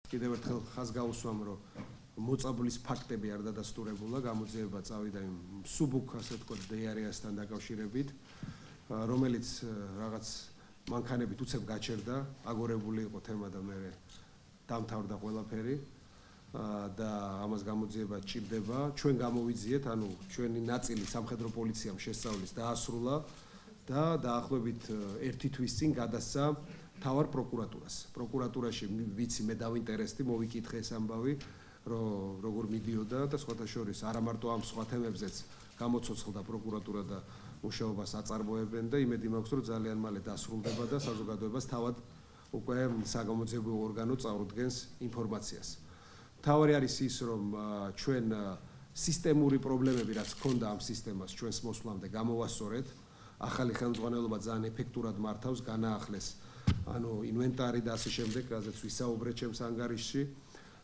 კიდევ ერთხელ ხაზს გავუსვამ, რომ მოწაბლის ფაქტები არ დადასტურებულა, გამოძიება წავიდა იმ სუბუქ, ასე ვთქვათ, დიარეასთან დაკავშირებით, რომელიც რაღაც მანქანებით უცებ გაჩერდა, აგორებული იყო თემა და მე დამთავრდა ყველაფერი და ამას გამოძიება ჭირდება. ჩვენ გამოვიძიეთ, ანუ ჩვენი ნაწილი სამხედრო პოლიციამ შესწავლის დაასრულა და დაახლოებით 1 თვის წინ გადასცა თავარ პროკურატურას. პროკურატურაში ვიცი მე დავინტერესდი, მოვიკითხე ეს ამბავი, რომ როგორ მიდიოდა და სხვათა შორის არა მარტო ამ სხვა თემებზეც გამოცოცხლდა პროკურატურა და მუშაობას აწარმოებენ და იმედი მაქვს, რომ ძალიან მალე დასრულდება და საზოგადოებას თავად უკვე საგამოძიებო ორგანო წარუდგენს ინფორმაციას. თავარი არის ის, რომ ჩვენ სისტემური პრობლემები, რაც ჰქონდა ამ სისტემას ჩვენს მოსვლამდე, გამოვასწორეთ. ახალი ხელმძღვანელობა ძალიან ეფექტურად მართავს, განაახლეს ანუ ინვენტარი და ასე შემდეგ, რაზეც ვისაუბრეთ ჩემს ანგარიშში.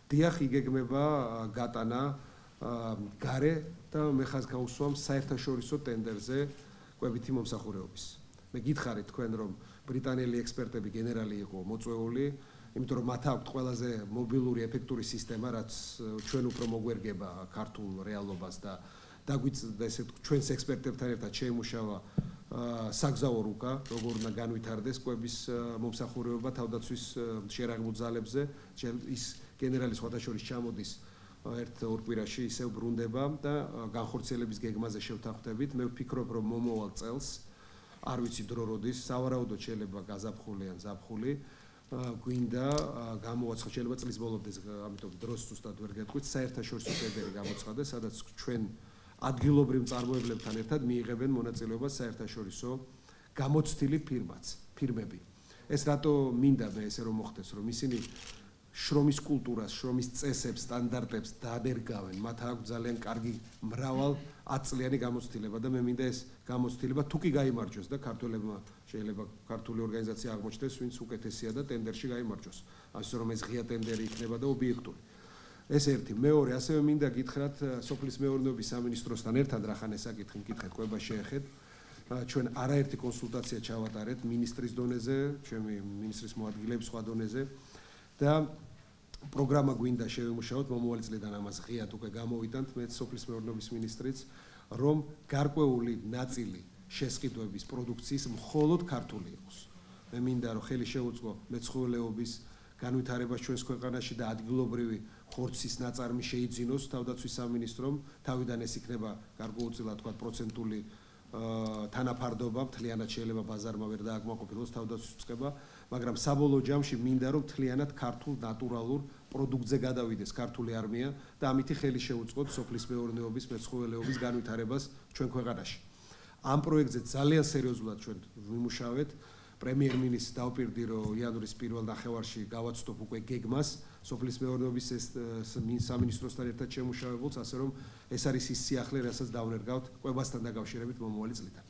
დიახ, იგეგმება გატანა გარე და მე ხაზს გავუსვამ საერთაშორისო ტენდერზე კვებითი მომსახურეობის. მე გითხარით თქვენ, რომ ბრიტანელი ექსპერტები გენერალი იყო მოწვეული, იმიტომ რომ მათ აქვთ ყველაზე მობილური ეფექტური სისტემა, რაც ჩვენ უფრო მოგვერგება ქართულ რეალობას და დაგვიწევს ესე ჩვენს ექსპერტებთან ერთად შეიმუშავა საგზაო რუკა, როგორ უნდა განვითარდეს კვების მომსახურეობა თავდაცვის შერაღებულ ძალებზე. ის გენერალი სხვათა შორის ჩამოდის ერთ-ორ კვირაში ისევ ბრუნდება და განხორციელების გეგმაზე შევთანხმდებით. მე ვფიქრობ, რომ მომავალ წელს არ ვიცი დრო როდის, სავარაუდოდ შეიძლება გაზაფხული ან ზაფხული გვინდა გამოაცხადოს, შეიძლება წლის ბოლომდე, ამიტომ დროს ზუსტად ვერ გეტყვით, საერთაშორისო ტენდერი გამოცხადდეს, სადაც ჩვენ ადგილობრივ მწარმოებლებთან ერთად მიიღებენ მონაწილეობას საერთაშორისო გამოცდილი ფირმები. ეს რატო მინდა მე ესე რომ მოხდეს, რომ ისინი შრომის კულტურას, შრომის წესებს, სტანდარტებს დაანერგავენ, მათ აქვს ძალიან კარგი მრავალწლიანი გამოცდილება და მე მინდა ეს გამოცდილება თუ კი გაიმარჯვოს და ქართველებმა შეიძლება ქართული ორგანიზაცია აღმოჩნდეს, ვინც უკეთესია და ტენდერში გაიმარჯვოს. ასე რომ ეს ღია ტენდერი იქნება და ობიექტური. ეს ერთი. მეორე, ასევე მინდა გითხრათ სოფლის მეურნეობის სამინისტროსთან ერთად რახან ესაკითხი მკითხეთ, კვება შეეხეთ. ჩვენ არაერთი კონსულტაცია ჩავატარეთ მინისტრის დონეზე, ჩემი მინისტრის მოადგილეების სხვა დონეზე და პროგრამა გვინდა შევიმუშაოთ მომავალი წლიდან ამას ღიად უკვე გამოვიტანთ მე სოფლის მეურნეობის მინისტრიც, რომ გარკვეული ნაწილი შესყიდვების პროდუქციის მხოლოდ ქართული იყოს. მე მინდა რომ ხელი შეუწყო მეცხოველეობის განვითარებას ჩვენს ქვეყანაში და ადგილობრივი ხორცის ნაწარმი შეიძინოს თავდაცვის სამინისტრომ, თავიდან ეს იქნება გარკვეულწილად თქვა პროცენტული თანაფარდობა, მთლიანად შეიძლება ბაზარმა ვერ დააკმაყოფილოს თავდაცვის წყება, მაგრამ საბოლოო ჯამში მინდა რომ მთლიანად ქართულ ნატურალურ პროდუქტზე გადავიდეს ქართული არმია და ამითი ხელი შეუწყოთ სოფლის მეურნეობის, მეცხოველეობის განვითარებას ჩვენ ქვეყანაში. ამ პროექტზე ძალიან სერიოზულად ჩვენ ვიმუშავეთ. პრემიერ-მინისტრს დავპირდი, რომ იანვრის პირველ ნახევარში გავაცდობ უკვე გეგმას სოფლის მეურნეობის სამინისტროსთან ერთად შემუშავებულს, ასე რომ ეს არის ის სიახლე, რასაც დავნერგავთ კვებასთან დაკავშირებით მომავალი წლიდან.